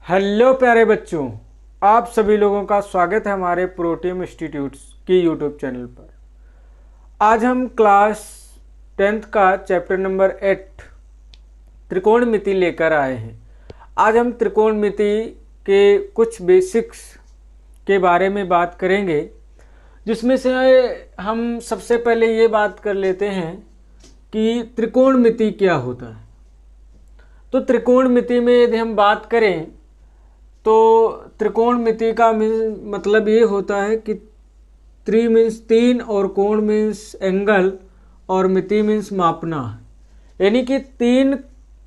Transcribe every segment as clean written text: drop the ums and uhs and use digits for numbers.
Hello प्यारे बच्चों, आप सभी लोगों का स्वागत है हमारे प्रोटियम इंस्टीट्यूट्स की यूट्यूब चैनल पर। आज हम क्लास 10th का चैप्टर नंबर 8 त्रिकोणमिति लेकर आए हैं। आज हम त्रिकोणमिति के कुछ बेसिक्स के बारे में बात करेंगे, जिसमें से हम सबसे पहले ये बात कर लेते हैं कि त्रिकोणमिति क्या होता है। तो त्रिकोणमिति में यदि हम बात करें तो त्रिकोणमिति का मतलब ये होता है कि त्रि मीन्स तीन और कोण मीन्स एंगल और मिति मीन्स मापना, यानी कि तीन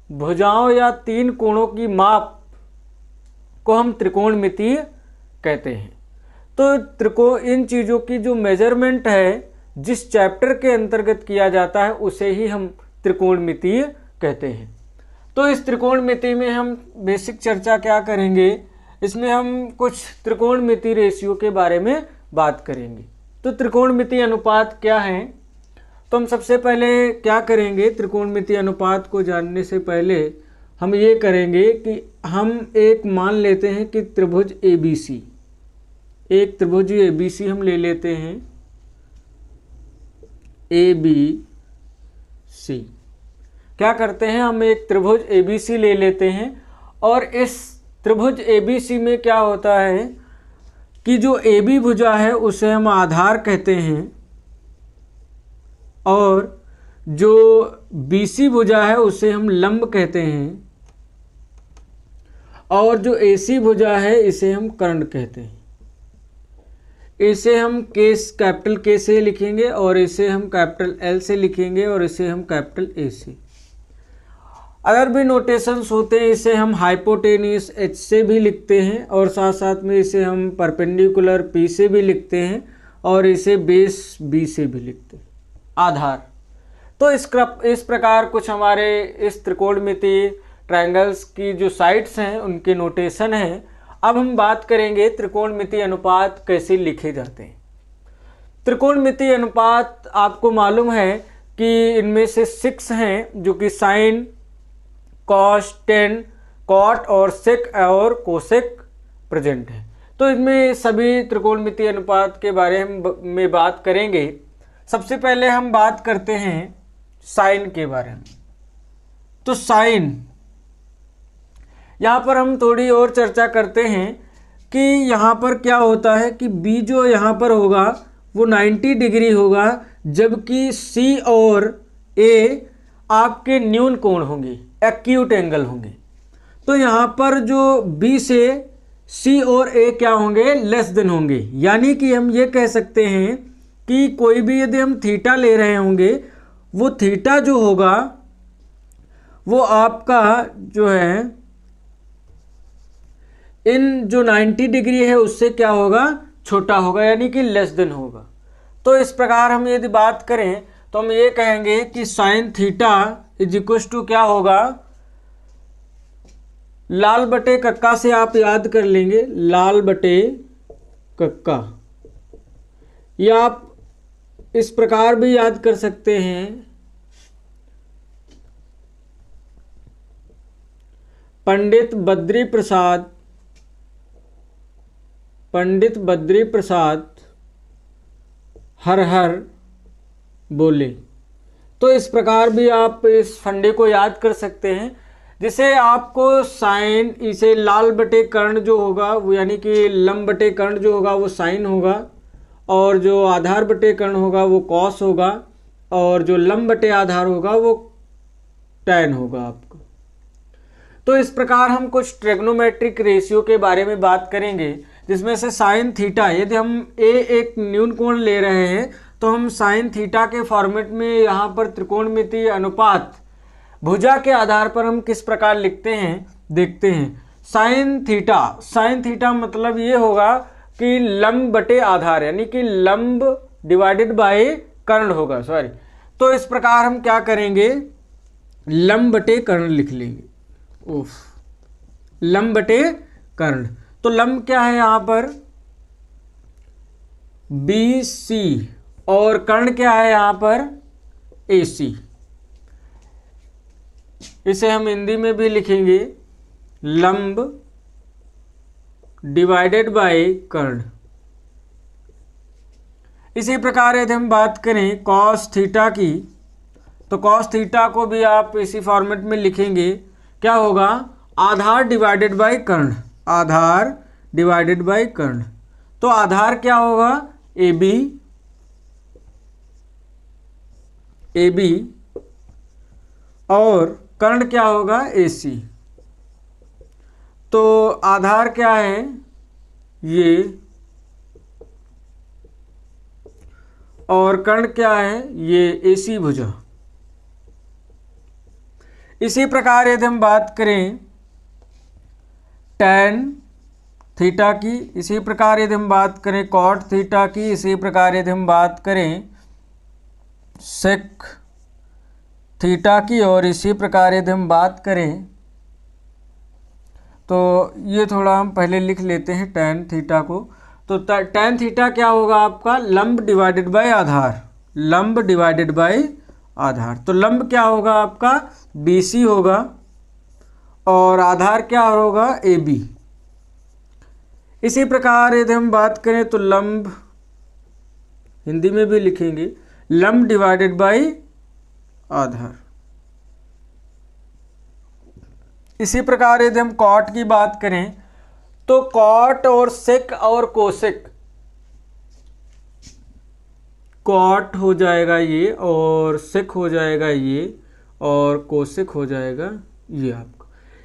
भुजाओं या तीन कोणों की माप को हम त्रिकोणमिति कहते हैं। तो इन चीज़ों की जो मेजरमेंट है जिस चैप्टर के अंतर्गत किया जाता है उसे ही हम त्रिकोणमिति कहते हैं। तो इस त्रिकोणमिति में हम बेसिक चर्चा क्या करेंगे, इसमें हम कुछ त्रिकोणमिति रेशियो के बारे में बात करेंगे। तो त्रिकोणमिति अनुपात क्या है, तो हम सबसे पहले क्या करेंगे, त्रिकोणमिति अनुपात को जानने से पहले हम ये करेंगे कि हम एक मान लेते हैं कि त्रिभुज ABC, एक त्रिभुज ABC हम ले लेते हैं ABC। क्या करते हैं, हम एक त्रिभुज ABC ले लेते हैं और इस त्रिभुज ABC में क्या होता है कि जो AB भुजा है उसे हम आधार कहते हैं और जो BC भुजा है उसे हम लंब कहते हैं और जो AC भुजा है इसे हम कर्ण कहते हैं। इसे हम कैपिटल K से लिखेंगे और इसे हम कैपिटल L से लिखेंगे और इसे हम कैपिटल A से। अगर भी नोटेशंस होते हैं इसे हम हाइपोटेन्यूस H से भी लिखते हैं और साथ साथ में इसे हम परपेंडिकुलर P से भी लिखते हैं और इसे बेस B से भी लिखते हैं, आधार। तो इस प्रकार कुछ हमारे इस त्रिकोणमिति ट्रायंगल्स की जो साइड्स हैं उनके नोटेशन हैं। अब हम बात करेंगे त्रिकोणमिति अनुपात कैसे लिखे जाते हैं। त्रिकोणमिति अनुपात आपको मालूम है कि इनमें से 6 हैं, जो कि साइन, कॉस, टेन, कॉट और सेक और कोसेक प्रेजेंट है। तो इसमें सभी त्रिकोणमिति अनुपात के बारे में बात करेंगे। सबसे पहले हम बात करते हैं साइन के बारे में। तो साइन, यहाँ पर हम थोड़ी और चर्चा करते हैं कि यहाँ पर क्या होता है कि B जो यहाँ पर होगा वो 90 डिग्री होगा, जबकि C और A आपके न्यून कोण होंगे, एक्यूट एंगल होंगे। तो यहाँ पर जो B से C और A क्या होंगे, लेस देन होंगे। यानी कि हम ये कह सकते हैं कि कोई भी यदि हम थीटा ले रहे होंगे, वो थीटा जो होगा वो आपका जो है इन जो 90 डिग्री है उससे क्या होगा, छोटा होगा, यानी कि लेस देन होगा। तो इस प्रकार हम यदि बात करें तो हम ये कहेंगे कि sine theta is equal to क्या होगा, लाल बटे कक्का से आप याद कर लेंगे, लाल बटे कक्का, या आप इस प्रकार भी याद कर सकते हैं, पंडित बद्री प्रसाद हर हर बोले। तो इस प्रकार भी आप इस फंडे को याद कर सकते हैं, जिसे आपको साइन, इसे लाल बटे कर्ण जो होगा वो यानी कि लंब बटे कर्ण जो होगा वो साइन होगा और जो आधार बटे कर्ण होगा वो कॉस होगा और जो लंब बटे आधार होगा वो टैन होगा आपको। तो इस प्रकार हम कुछ ट्रिग्नोमेट्रिक रेशियो के बारे में बात करेंगे, जिसमें से साइन थीटा, यदि हम एक न्यून कोण ले रहे हैं तो हम साइन थीटा के फॉर्मेट में यहाँ पर त्रिकोणमिति अनुपात भुजा के आधार पर हम किस प्रकार लिखते हैं देखते हैं। साइन थीटा मतलब ये होगा कि लंब बटे आधार, यानी कि लंब डिवाइडेड बाय कर्ण होगा, सॉरी। तो इस प्रकार हम क्या करेंगे, लंब बटे कर्ण लिख लेंगे, लंब बटे कर्ण। तो लंब क्या है यहाँ पर, BC, और कर्ण क्या है यहाँ पर, AC। इसे हम हिंदी में भी लिखेंगे लंब डिवाइडेड बाय कर्ण। इसी प्रकार यदि हम बात करें कॉस थीटा की, तो कॉस थीटा को भी आप इसी फॉर्मेट में लिखेंगे, क्या होगा, आधार डिवाइडेड बाय कर्ण, आधार डिवाइडेड बाय कर्ण। तो आधार क्या होगा, ए बी और कर्ण क्या होगा, ए सी। तो आधार क्या है, ये, और कर्ण क्या है, ये ए सी भुजा। इसी प्रकार यदि हम बात करें टैन थीटा की, इसी प्रकार यदि हम बात करें कॉट थीटा की, इसी प्रकार यदि हम बात करें सेक थीटा की, और इसी प्रकार यदि हम बात करें, तो ये थोड़ा हम पहले लिख लेते हैं टैन थीटा को। तो टैन थीटा क्या होगा आपका, लंब डिवाइडेड बाय आधार, लंब डिवाइडेड बाय आधार। तो लंब क्या होगा आपका, BC होगा, और आधार क्या होगा, AB। इसी प्रकार यदि हम बात करें तो लंब, हिंदी में भी लिखेंगे, लंब डिवाइडेड बाय आधार। इसी प्रकार यदि हम कॉट की बात करें, तो कॉट और सेक और कोसेक, कॉट हो जाएगा ये, और सेक हो जाएगा ये, और कोसेक हो जाएगा ये। आपका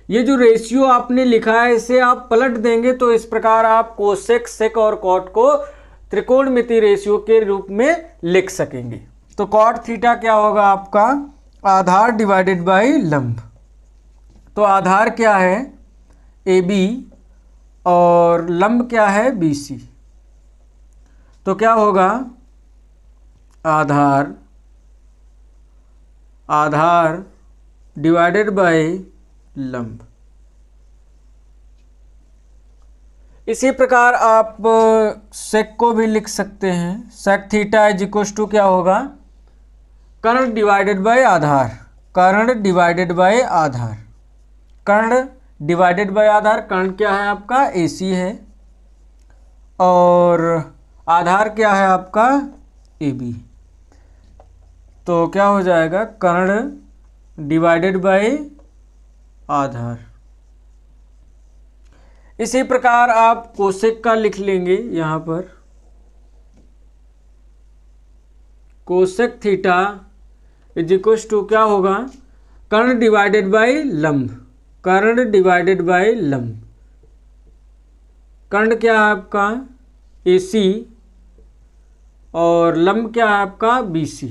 ये जो रेशियो आपने लिखा है, इसे आप पलट देंगे तो इस प्रकार आप कोसेक, सेक और कॉट को त्रिकोणमितीय रेशियो के रूप में लिख सकेंगे। तो कॉट थीटा क्या होगा आपका, आधार डिवाइडेड बाय लंब। तो आधार क्या है, AB, और लंब क्या है, BC। तो क्या होगा, आधार डिवाइडेड बाय लंब। इसी प्रकार आप सेक को भी लिख सकते हैं, sec theta is equal to क्या होगा, कर्ण डिवाइडेड बाय आधार, कर्ण डिवाइडेड बाय आधार, कर्ण डिवाइडेड बाय आधार। कर्ण क्या है आपका, AC है, और आधार क्या है आपका, AB। तो क्या हो जाएगा, कर्ण डिवाइडेड बाय आधार। इसी प्रकार आप कोसेक का लिख लेंगे यहाँ पर, cosec theta is equal to क्या होगा, कर्ण डिवाइडेड बाय लंब, कर्ण डिवाइडेड बाय लंब। कर्ण क्या है आपका, AC, और लंब क्या है आपका, BC।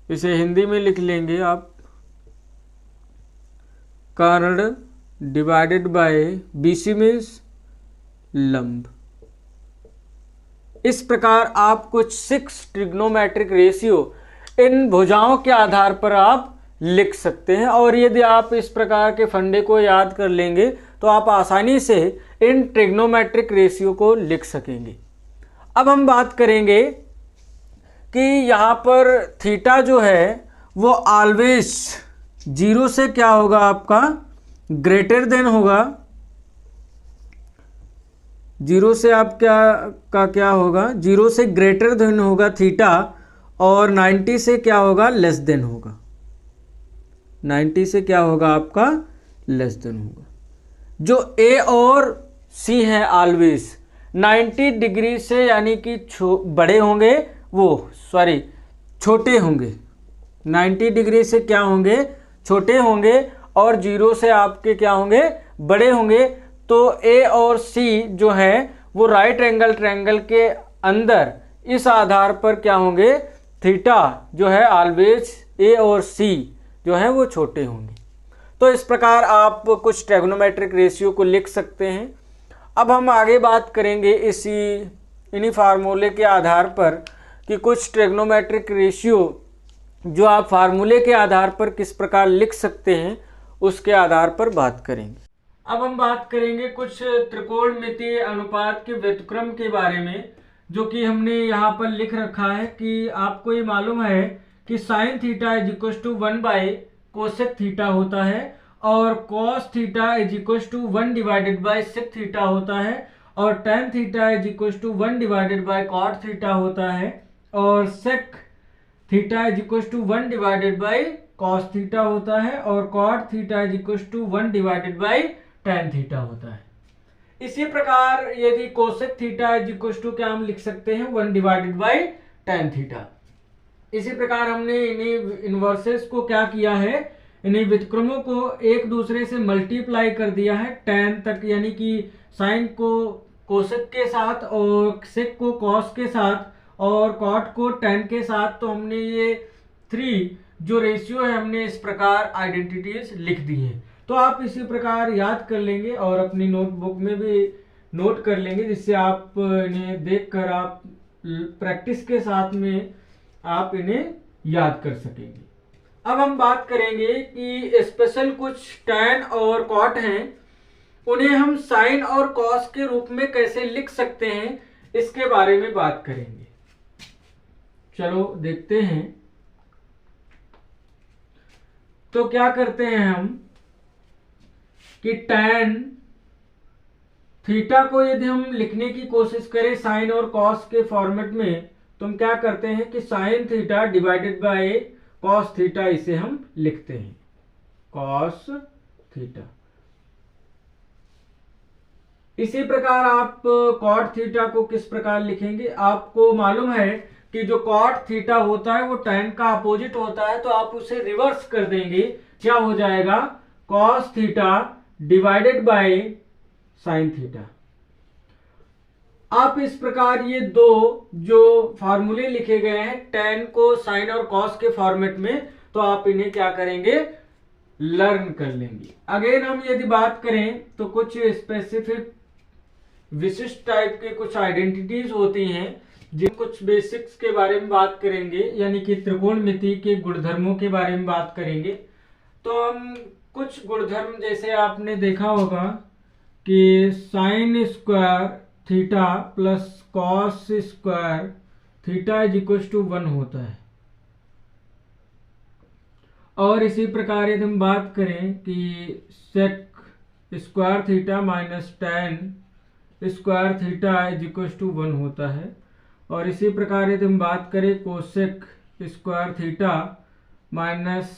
इसे हिंदी में लिख लेंगे आप, कर्ण डिवाइडेड बाय BC मीन्स लंब। इस प्रकार आप कुछ 6 ट्रिग्नोमेट्रिक रेशियो इन भुजाओं के आधार पर आप लिख सकते हैं, और यदि आप इस प्रकार के फंडे को याद कर लेंगे तो आप आसानी से इन ट्रिग्नोमेट्रिक रेशियो को लिख सकेंगे। अब हम बात करेंगे कि यहाँ पर थीटा जो है वो ऑलवेज 0 से क्या होगा आपका, ग्रेटर देन होगा, 0 से आप क्या होगा, 0 से ग्रेटर देन होगा थीटा, और 90 से क्या होगा, लेस देन होगा, 90 से क्या होगा आपका, लेस देन होगा। जो A और C है ऑलवेज 90 डिग्री से यानी कि बड़े होंगे, छोटे होंगे, 90 डिग्री से क्या होंगे, छोटे होंगे, और 0 से आपके क्या होंगे, बड़े होंगे। तो A और C जो है वो राइट एंगल ट्रायंगल के अंदर इस आधार पर क्या होंगे, थीटा जो है ऑलवेज A और C जो है वो छोटे होंगे। तो इस प्रकार आप कुछ ट्रिग्नोमेट्रिक रेशियो को लिख सकते हैं। अब हम आगे बात करेंगे इन्हीं फार्मूले के आधार पर कि कुछ ट्रिग्नोमेट्रिक रेशियो जो आप फार्मूले के आधार पर किस प्रकार लिख सकते हैं, उसके आधार पर बात करेंगे। अब हम बात करेंगे कुछ त्रिकोणमितीय अनुपात के व्युत्क्रम के बारे में, जो कि हमने यहाँ पर लिख रखा है कि आपको ये मालूम है कि sine theta is equal to 1 by cosec theta होता है, और cos theta is equal to 1 divided by sec theta होता है, और tan theta is equal to 1 divided by cot theta होता है, और sec theta is equal to 1 divided by cos theta होता है, और cot theta is equal to 1 divided by tan theta होता है। इसी प्रकार यदि cosec theta is equal to क्या हम लिख सकते हैं 1 डिवाइडेड बाय tan थीटा। इसी प्रकार हमने इन्हीं इन्वर्सेस को क्या किया है, इन्हीं व्युत्क्रमों को एक दूसरे से मल्टीप्लाई कर दिया है tan तक, यानी कि साइन को कोसेक के साथ और सेक को कॉस के साथ और कॉट को tan के साथ। तो हमने ये 3 जो रेशियो है हमने इस प्रकार आइडेंटिटीज लिख दी है। तो आप इसी प्रकार याद कर लेंगे और अपनी नोटबुक में भी नोट कर लेंगे, जिससे आप इन्हें देखकर आप प्रैक्टिस के साथ में आप इन्हें याद कर सकेंगे। अब हम बात करेंगे कि स्पेशल कुछ tan और cot हैं, उन्हें हम साइन और कॉस के रूप में कैसे लिख सकते हैं, इसके बारे में बात करेंगे। चलो देखते हैं। तो क्या करते हैं हम कि tan थीटा को यदि हम लिखने की कोशिश करें साइन और कॉस के फॉर्मेट में, तो हम क्या करते हैं कि sine theta divided by cos theta इसे हम लिखते हैं कॉस थीटा। इसी प्रकार आप कॉट थीटा को किस प्रकार लिखेंगे, आपको मालूम है कि जो कॉट थीटा होता है वो tan का अपोजिट होता है, तो आप उसे रिवर्स कर देंगे, क्या हो जाएगा cos theta divided by sine theta. आप इस प्रकार ये दो जो फार्मूले लिखे गए हैं tan को साइन और कॉस के फॉर्मेट में, तो आप इन्हें क्या करेंगे लर्न कर लेंगे। अगेन हम यदि बात करें तो कुछ स्पेसिफिक विशिष्ट टाइप के कुछ आइडेंटिटीज होती हैं, जिन कुछ बेसिक्स के बारे में बात करेंगे, यानी कि त्रिकोणमिति के गुणधर्मों के बारे में बात करेंगे। तो हम कुछ गुणधर्म, जैसे आपने देखा होगा कि sine square theta plus cos square theta is equal to 1 होता है। और इसी प्रकार यदि हम बात करें कि sec square theta minus tan square theta is equal to 1 होता है। और इसी प्रकार यदि हम बात करें cosec square theta minus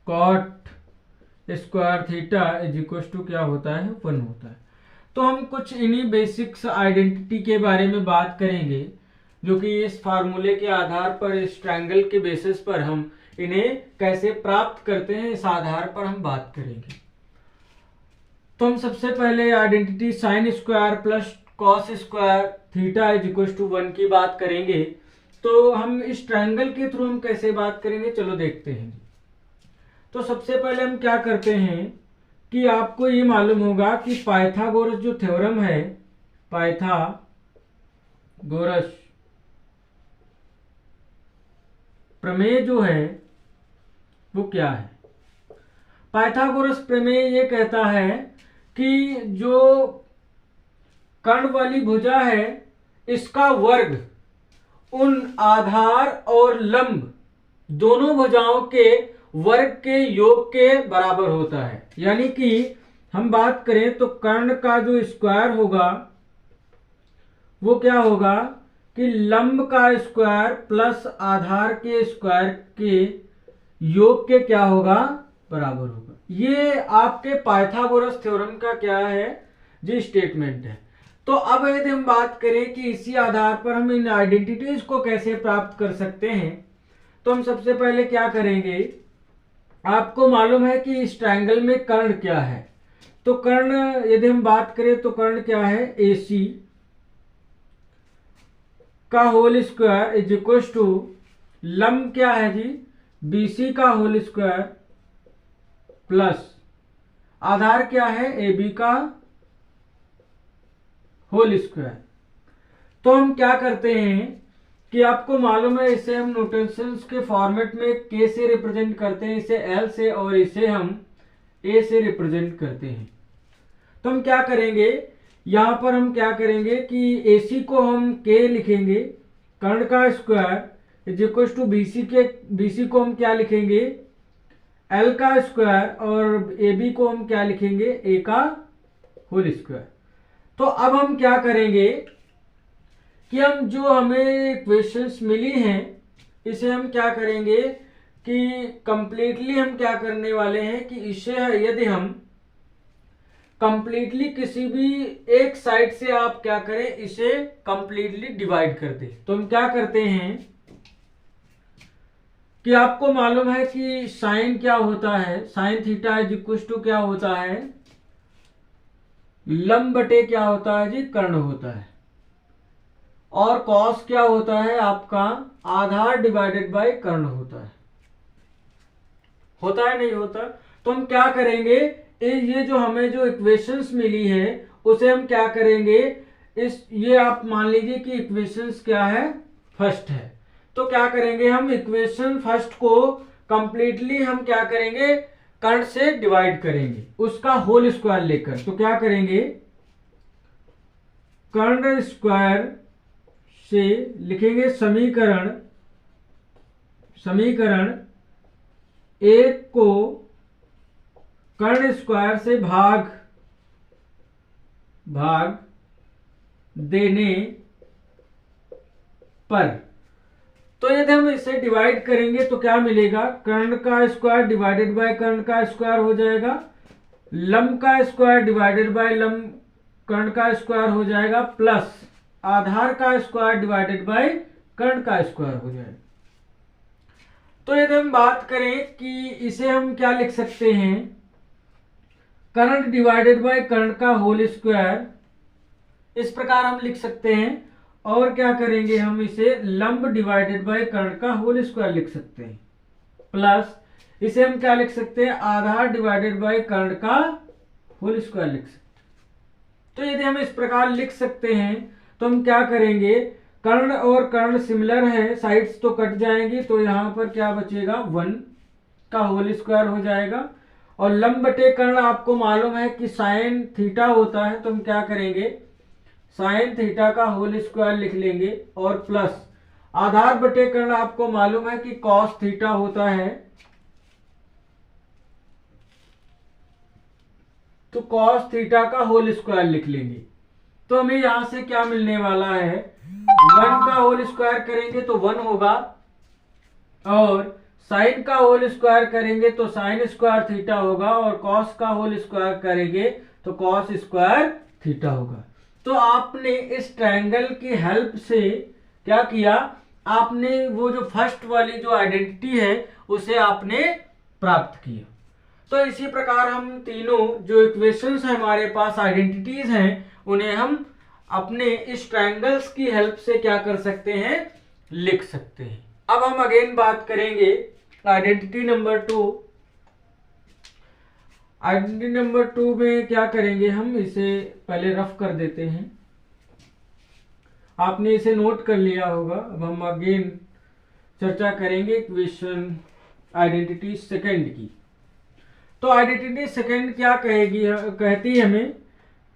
cot square theta is equal to क्या होता है 1 होता है। तो हम कुछ इन्हीं बेसिक्स आइडेंटिटी के बारे में बात करेंगे, जो कि इस फार्मूले के आधार पर, इस ट्रायंगल के बेसिस पर हम इन्हें कैसे प्राप्त करते हैं, इस आधार पर हम बात करेंगे। तो हम सबसे पहले identity sine square plus cos square theta is equal to 1 की बात करेंगे। तो हम इस ट्रायंगल के थ्रू हम कैसे बात करेंगे, चलो देखते हैं। तो सबसे पहले हम क्या करते हैं कि आपको ये मालूम होगा कि पाइथागोरस जो थ्योरम है, पाइथागोरस प्रमेय जो है वो क्या है। पाइथागोरस प्रमेय ये कहता है कि जो कर्ण वाली भुजा है इसका वर्ग उन आधार और लंब दोनों भुजाओं के वर्ग के योग के बराबर होता है। यानी कि हम बात करें तो कर्ण का जो स्क्वायर होगा वो क्या होगा कि लंब का स्क्वायर प्लस आधार के स्क्वायर के योग के क्या होगा बराबर होगा। ये आपके पाइथागोरस थ्योरम का क्या है जी स्टेटमेंट है। तो अब यदि हम बात करें कि इसी आधार पर हम इन आइडेंटिटीज को कैसे प्राप्त कर सकते हैं, तो हम सबसे पहले क्या करेंगे, आपको मालूम है कि इस ट्रायंगल में कर्ण क्या है। तो कर्ण यदि हम बात करें तो कर्ण क्या है AC का whole square is equal to लंब क्या है जी BC का होल स्क्वायर प्लस आधार क्या है AB का होल स्क्वायर। तो हम क्या करते हैं कि आपको मालूम है इसे हम नोटेशंस के फॉर्मेट में K से रिप्रेजेंट करते हैं, इसे L से, और इसे हम A से रिप्रेजेंट करते हैं। तो हम क्या करेंगे, यहाँ पर हम क्या करेंगे कि AC को हम K लिखेंगे, कर्ण का square is equal to BC को हम क्या लिखेंगे एल का स्क्वायर और ए बी को हम क्या लिखेंगे, ए का होल स्क्वायर। तो अब हम क्या करेंगे कि हम जो हमें इक्वेशंस मिली हैं इसे हम क्या करेंगे कि कंप्लीटली हम क्या करने वाले हैं कि इसे यदि हम कंप्लीटली किसी भी एक साइड से आप क्या करें, इसे कंप्लीटली डिवाइड कर दें। तो हम क्या करते हैं कि आपको मालूम है कि साइन क्या होता है, sine theta is equal to क्या होता है, लंब बटे क्या होता है जी, कर्ण होता है। और कॉस क्या होता है आपका, आधार डिवाइडेड बाय कर्ण होता है नहीं होता। तो हम क्या करेंगे, ये जो हमें जो इक्वेशंस मिली है उसे हम क्या करेंगे, ये आप मान लीजिए कि इक्वेशंस क्या है, फर्स्ट है। तो क्या करेंगे हम इक्वेशन फर्स्ट को कंप्लीटली हम क्या करेंगे, कर्ण से डिवाइड करेंगे उसका होल स्क्वायर लेकर। तो क्या करेंगे, कर्ण स्क्वायर से लिखेंगे समीकरण एक को कर्ण स्क्वायर से भाग देने पर। तो यदि हम इसे डिवाइड करेंगे तो क्या मिलेगा, कर्ण का स्क्वायर डिवाइडेड बाय कर्ण का स्क्वायर हो जाएगा, लंब का स्क्वायर डिवाइडेड बाय लंब कर्ण का स्क्वायर हो जाएगा, प्लस आधार का स्क्वायर डिवाइडेड बाय कर्ण का स्क्वायर हो जाएगा। तो यदि हम बात करें कि इसे हम क्या लिख सकते हैं, कर्ण डिवाइडेड बाय कर्ण का होल स्क्वायर, इस प्रकार हम लिख सकते हैं। और क्या करेंगे हम इसे लंब डिवाइडेड बाय कर्ण का होल स्क्वायर लिख सकते हैं, प्लस इसे हम क्या लिख सकते हैं, आधार डिवाइडेड बाय कर्ण का होल स्क्वायर लिख सकते हैं। तो यदि हम इस प्रकार लिख सकते हैं तो हम क्या करेंगे, कर्ण और कर्ण सिमिलर है, साइड्स तो कट जाएंगी, तो यहां पर क्या बचेगा, 1 का होल स्क्वायर हो जाएगा। और लंब बटे कर्ण आपको मालूम है कि साइन थीटा होता है, तो हम क्या करेंगे, साइन थीटा का होल स्क्वायर लिख लेंगे, और प्लस आधार बटे कर्ण आपको मालूम है कि कॉस थीटा होता है, तो कॉस थीटा का होल स्क्वायर लिख लेंगे। तो हमें यहां से क्या मिलने वाला है, 1 का होल स्क्वायर करेंगे तो 1 होगा, और साइन का होल स्क्वायर करेंगे तो साइन स्क्वायर थीटा होगा, और कॉस का होल स्क्वायर करेंगे तो कॉस स्क्वायर थीटा होगा। तो आपने इस ट्रायंगल की हेल्प से क्या किया, आपने वो जो फर्स्ट वाली जो आइडेंटिटी है उसे आपने प्राप्त किया। तो इसी प्रकार हम तीनों जो इक्वेशंस है हमारे पास, आइडेंटिटीज हैं, उन्हें हम अपने इस ट्रायंगल्स की हेल्प से क्या कर सकते हैं, लिख सकते हैं। अब हम अगेन बात करेंगे आइडेंटिटी नंबर 2। आइडेंटिटी नंबर 2 में क्या करेंगे, हम इसे पहले रफ कर देते हैं, आपने इसे नोट कर लिया होगा। अब हम अगेन चर्चा करेंगे इक्वेशन आइडेंटिटी सेकंड की। तो आइडेंटिटी सेकंड क्या कहती है हमें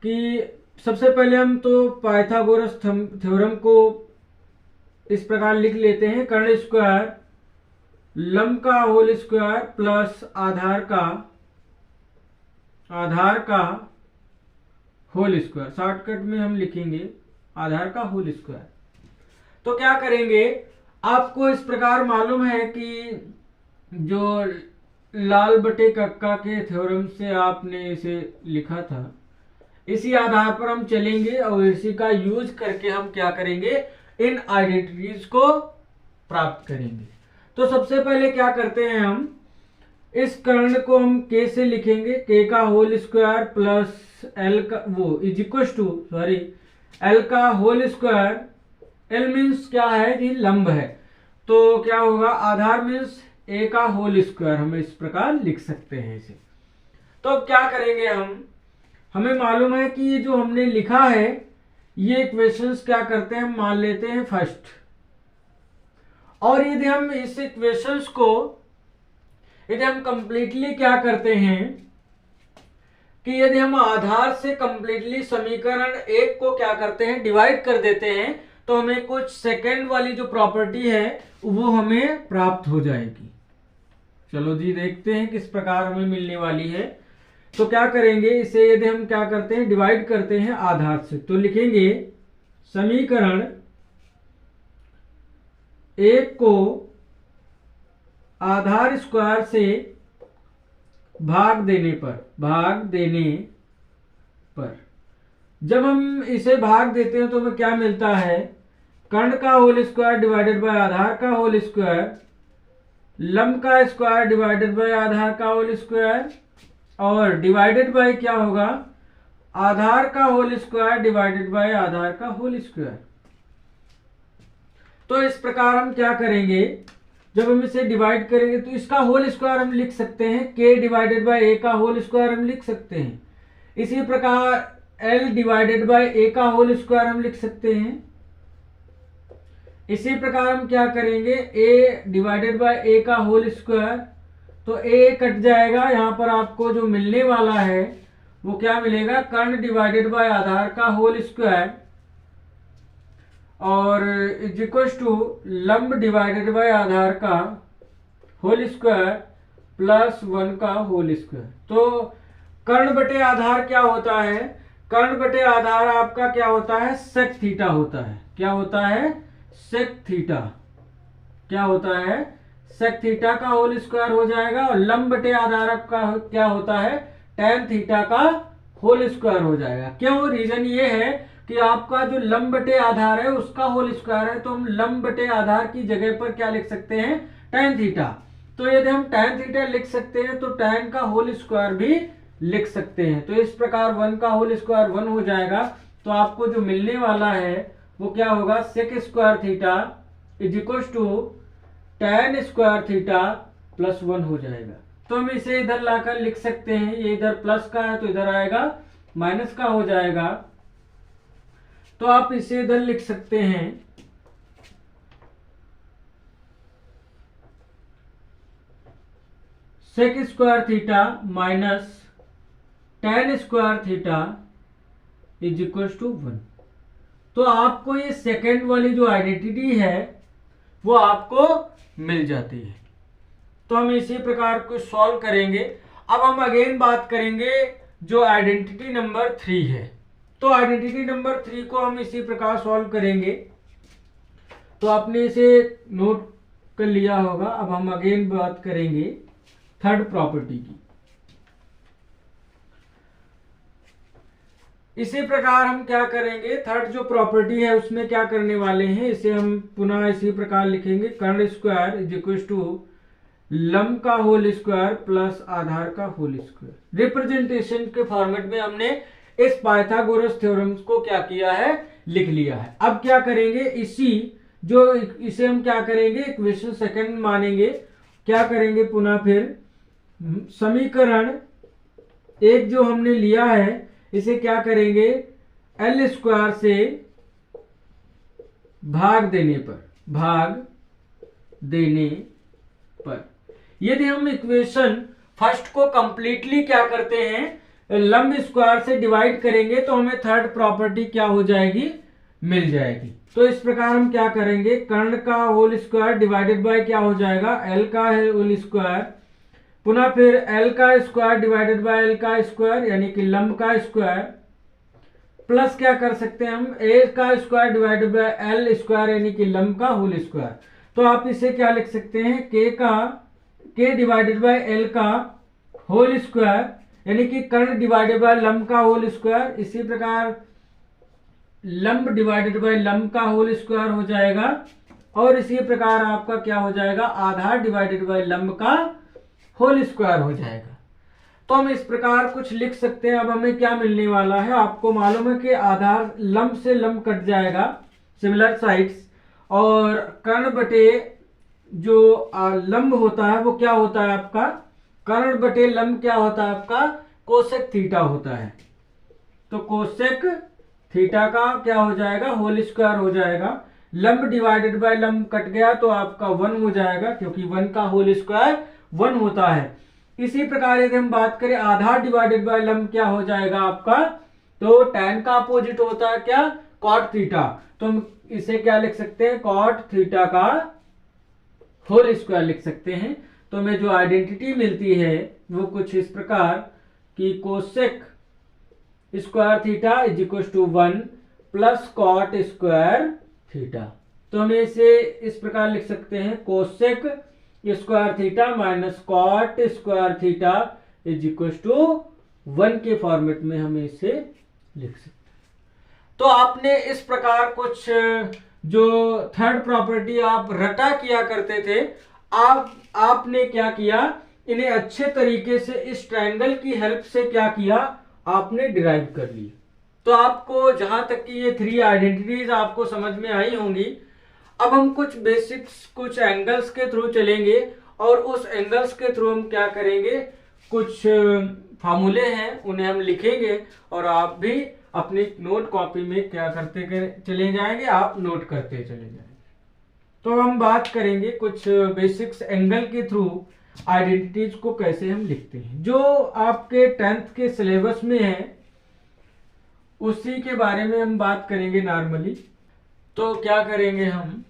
कि सबसे पहले हम तो पाइथागोरस थ्योरम को इस प्रकार लिख लेते हैं, कर्ण स्क्वायर लंब का होल स्क्वायर प्लस आधार का होल स्क्वायर, शॉर्टकट में हम लिखेंगे आधार का होल स्क्वायर। तो क्या करेंगे, आपको इस प्रकार मालूम है कि जो लाल बटे कक्का के थ्योरम से आपने इसे लिखा था, इसी आधार पर हम चलेंगे और इसी का यूज करके हम क्या करेंगे, इन आइडेंटिटीज को प्राप्त करेंगे। तो सबसे पहले क्या करते हैं, हम इस कर्ण को हम k से लिखेंगे, k का होल स्क्वायर प्लस l का वो इज इक्वल टू l का होल स्क्वायर, l मीन्स क्या है जी, लंब है, तो क्या होगा, आधार मीन्स a का होल स्क्वायर, हम इस प्रकार लिख सकते हैं इसे। तो अब क्या करेंगे, हमें मालूम है कि ये जो हमने लिखा है ये इक्वेशंस क्या करते हैं, हम मान लेते हैं फर्स्ट। और यदि हम इस इक्वेशंस को यदि हम कंप्लीटली क्या करते हैं कि यदि हम आधार से कंप्लीटली समीकरण एक को क्या करते हैं, डिवाइड कर देते हैं, तो हमें कुछ सेकंड वाली जो प्रॉपर्टी है वो हमें प्राप्त हो जाएगी। चलो जी देखते हैं किस प्रकार हमें मिलने वाली है। तो क्या करेंगे, इसे यदि हम क्या करते हैं डिवाइड करते हैं आधार से, तो लिखेंगे समीकरण 1 को आधार स्क्वायर से भाग देने पर जब हम इसे भाग देते हैं तो हमें क्या मिलता है, कर्ण का होल स्क्वायर डिवाइडेड बाय आधार का होल स्क्वायर, लंब का स्क्वायर डिवाइडेड बाय आधार का होल स्क्वायर, और डिवाइडेड बाय क्या होगा, आधार का होल स्क्वायर डिवाइडेड बाय आधार का होल स्क्वायर। तो इस प्रकार हम क्या करेंगे, जब हम इसे डिवाइड करेंगे तो इसका होल स्क्वायर हम लिख सकते हैं k डिवाइडेड बाय a का होल स्क्वायर हम लिख सकते हैं। इसी प्रकार l डिवाइडेड बाय a का होल स्क्वायर हम लिख सकते हैं। इसी प्रकार हम क्या करेंगे, a डिवाइडेड बाय a का होल स्क्वायर, तो a कट जाएगा, यहाँ पर आपको जो मिलने वाला है वो क्या मिलेगा, कर्ण डिवाइडेड बाय आधार का होल स्क्वायर और इज इक्वल्स टू लंब डिवाइडेड बाय आधार का होल स्क्वायर प्लस 1 का होल स्क्वायर। तो कर्ण बटे आधार क्या होता है, कर्ण बटे आधार आपका क्या होता है, सेक थीटा होता है। क्या होता है, सेक थीटा। क्या होता है, सेक थीटा का होल स्क्वायर हो जाएगा, और लंब बटे आधार का क्या होता है, tan थीटा का होल स्क्वायर हो जाएगा। क्यों, रीजन ये है कि आपका जो लंब बटे आधार है उसका होल स्क्वायर है, तो हम लंब बटे आधार की जगह पर क्या लिख सकते हैं, tan थीटा। तो यदि हम tan थीटा लिख सकते हैं तो tan का होल स्क्वायर भी लिख सकते हैं। तो इस प्रकार 1 का होल स्क्वायर 1 हो जाएगा। तो आपको जो मिलने वाला है वो क्या होगा, sec square theta is equal to tan square theta plus 1 हो जाएगा। तो हम इसे इधर लाकर लिख सकते हैं, ये इधर प्लस का है तो इधर आएगा माइनस का हो जाएगा। तो आप इसे इधर लिख सकते हैं sec square theta minus tan square theta is equal to 1। तो आपको ये सेकेंड वाली जो आइडेंटिटी है वो आपको मिल जाती है। तो हम इसी प्रकार को सॉल्व करेंगे। अब हम अगेन बात करेंगे जो आइडेंटिटी नंबर 3 है। तो आइडेंटिटी नंबर 3 को हम इसी प्रकार सॉल्व करेंगे। तो आपने इसे नोट कर लिया होगा। अब हम अगेन बात करेंगे थर्ड प्रॉपर्टी की। इसी प्रकार हम क्या करेंगे, थर्ड जो प्रॉपर्टी है उसमें क्या करने वाले हैं, इसे हम पुनः इसी प्रकार लिखेंगे, कर्ण स्क्वायर इज इक्वल टू लंब का होल स्क्वायर प्लस आधार का होल स्क्वायर। रिप्रेजेंटेशन के फॉर्मेट में हमने इस पाइथागोरस थ्योरम को क्या किया है, लिख लिया है। अब क्या करेंगे, इसे हम क्या करेंगे, इक्वेशन सेकंड मानेंगे। क्या करेंगे, पुनः फिर समीकरण एक जो हमने लिया है इसे क्या करेंगे, एल स्क्वायर से भाग देने पर यदि हम इक्वेशन फर्स्ट को कंप्लीटली क्या करते हैं, लंब स्क्वायर से डिवाइड करेंगे तो हमें थर्ड प्रॉपर्टी क्या हो जाएगी, मिल जाएगी। तो इस प्रकार हम क्या करेंगे, कर्ण का होल स्क्वायर डिवाइडेड बाय क्या हो जाएगा, एल का होल स्क्वायर, पुनः फिर एल का स्क्वायर डिवाइडेड बाय एल का स्क्वायर यानी कि लंब का स्क्वायर, प्लस क्या कर सकते हैं हम, ए का square divided by L square यानी कि लंब का होल स्क्वायर। तो आप इसे क्या लिख सकते हैं, के डिवाइडेड बाय एल का होल स्क्वायर यानी कि कर्ण डिवाइडेड बाय लंब का होल स्क्वायर। इसी प्रकार लंब डिवाइडेड बाय लंब का होल स्क्वायर हो जाएगा, और इसी प्रकार आपका क्या हो जाएगा, आधार डिवाइडेड बाय लंब का होल स्क्वायर हो जाएगा। तो हम इस प्रकार कुछ लिख सकते हैं। अब हमें क्या मिलने वाला है, आपको मालूम है कि आधार लंब से लंब कट जाएगा, सिमिलर साइड्स, और कर्ण बटे जो लंब होता है वो क्या होता है आपका, कर्ण बटे लंब क्या होता है आपका, कोसेक थीटा होता है। तो कोसेक थीटा का क्या हो जाएगा, होल स्क्वायर हो जाएगा। लंब डिवाइडेड बाय लंब कट गया तो आपका 1 हो जाएगा, क्योंकि 1 का होल स्क्वायर 1 होता है। इसी प्रकार यदि हम बात करें आधार डिवाइडेड बाय लंब क्या हो जाएगा आपका, तो tan का अपोजिट होता है क्या, cot थीटा। तो हम इसे क्या लिख सकते हैं, cot थीटा का होल स्क्वायर लिख सकते हैं। तो हमें जो आइडेंटिटी मिलती है वो कुछ इस प्रकार कि cosec square theta is equal to 1 plus cot square theta. तो हम इसे इस प्रकार लिख सकते हैं, cosec square theta minus cot square theta is equal to 1 के फॉर्मेट में हम इसे लिख सकते हैं। तो आपने इस प्रकार कुछ जो थर्ड प्रॉपर्टी आप रटा किया करते थे, आपने क्या किया, इन्हें अच्छे तरीके से इस ट्रायंगल की हेल्प से क्या किया, आपने डिराइव कर लिया। तो आपको जहां तक कि ये 3 आइडेंटिटीज आपको समझ में आई होंगी। अब हम कुछ बेसिक्स, कुछ एंगल्स के थ्रू चलेंगे और उस एंगल्स के थ्रू हम क्या करेंगे, कुछ फार्मूले हैं उन्हें हम लिखेंगे और आप भी अपनी नोट कॉपी में क्या करते चले जाएंगे, आप नोट करते चले जाएंगे। तो हम बात करेंगे कुछ बेसिक्स एंगल के थ्रू आइडेंटिटीज को कैसे हम लिखते हैं, जो आपके 10th के सिलेबस में है उसी के बारे में हम बात करेंगे नॉर्मली। तो क्या करेंगे, हम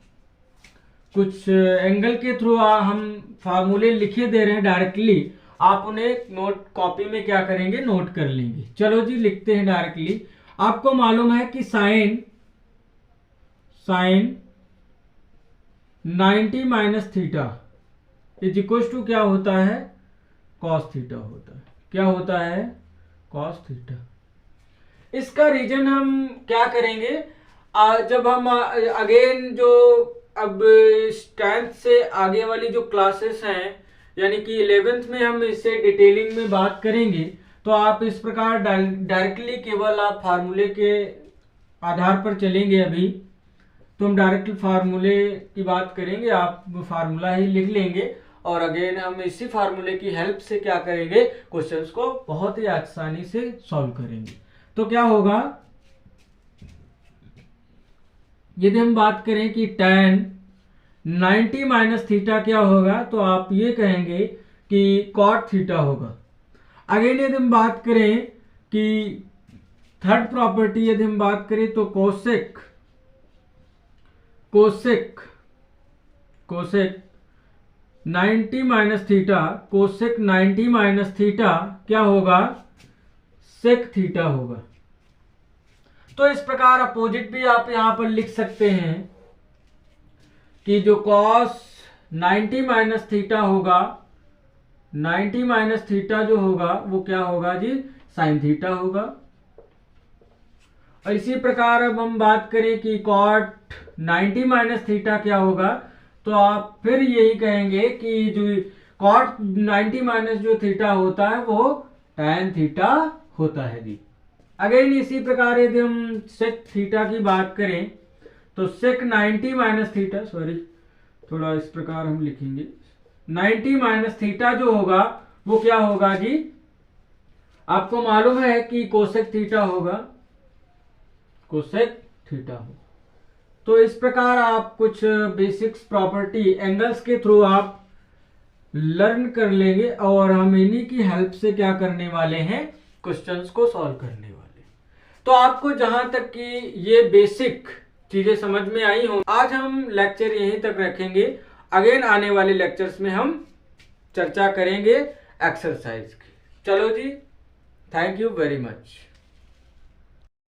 कुछ एंगल के थ्रू हम फार्मूले लिखे दे रहे हैं डायरेक्टली, आप उन्हें नोट कॉपी में क्या करेंगे, नोट कर लेंगे। चलो जी लिखते हैं डायरेक्टली। आपको मालूम है कि sine 90 minus theta is equal to क्या होता है, कॉस थीटा होता है। क्या होता है, कॉस थीटा। इसका रीजन हम क्या करेंगे, जब हम अगेन जो अब 10th से आगे वाली जो क्लासेस हैं, यानी कि 11th में हम इससे डिटेलिंग में बात करेंगे। तो आप इस प्रकार डायरेक्टली केवल आप फार्मूले के आधार पर चलेंगे। अभी तो हम डायरेक्टली फार्मूले की बात करेंगे, आप फार्मूला ही लिख लेंगे और अगेन हम इसी फार्मूले की हेल्प से क्या करेंगे, क्वेश्चंस को बहुत ही आसानी से सॉल्व करेंगे। तो क्या होगा, यदि हम बात करें कि tan 90 माइनस थीटा क्या होगा, तो आप ये कहेंगे कि cot थीटा होगा। अगेन यदि हम बात करें कि थर्ड प्रॉपर्टी यदि हम बात करें तो cosec 90 minus theta, cosec 90 minus theta क्या होगा, सेक थीटा होगा। तो इस प्रकार अपोजिट भी आप यहां पर लिख सकते हैं कि जो cos 90 माइनस थीटा होगा, 90 माइनस थीटा जो होगा वो क्या होगा जी, साइन थीटा होगा। और इसी प्रकार अब हम बात करें कि cot 90 माइनस थीटा क्या होगा, तो आप फिर यही कहेंगे कि जो cot 90 माइनस जो थीटा होता है वो tan थीटा होता है जी। अगेन इसी प्रकार यदि हम सेक थीटा की बात करें तो सेक 90 माइनस थीटा, सॉरी थोड़ा इस प्रकार हम लिखेंगे, 90 माइनस थीटा जो होगा वो क्या होगा जी, आपको मालूम है कि कोसेक थीटा होगा, कोसेक थीटा हो। तो इस प्रकार आप कुछ बेसिक्स प्रॉपर्टी एंगल्स के थ्रू आप लर्न कर लेंगे और हम इन्हीं की हेल्प से क्या करने वाले हैं, क्वेश्चंस को सॉल्व करने वाले। तो आपको जहां तक कि ये बेसिक चीजें समझ में आई हो, आज हम लेक्चर यहीं तक रखेंगे। अगेन आने वाले लेक्चर्स में हम चर्चा करेंगे एक्सरसाइज की। चलो जी, थैंक यू वेरी मच।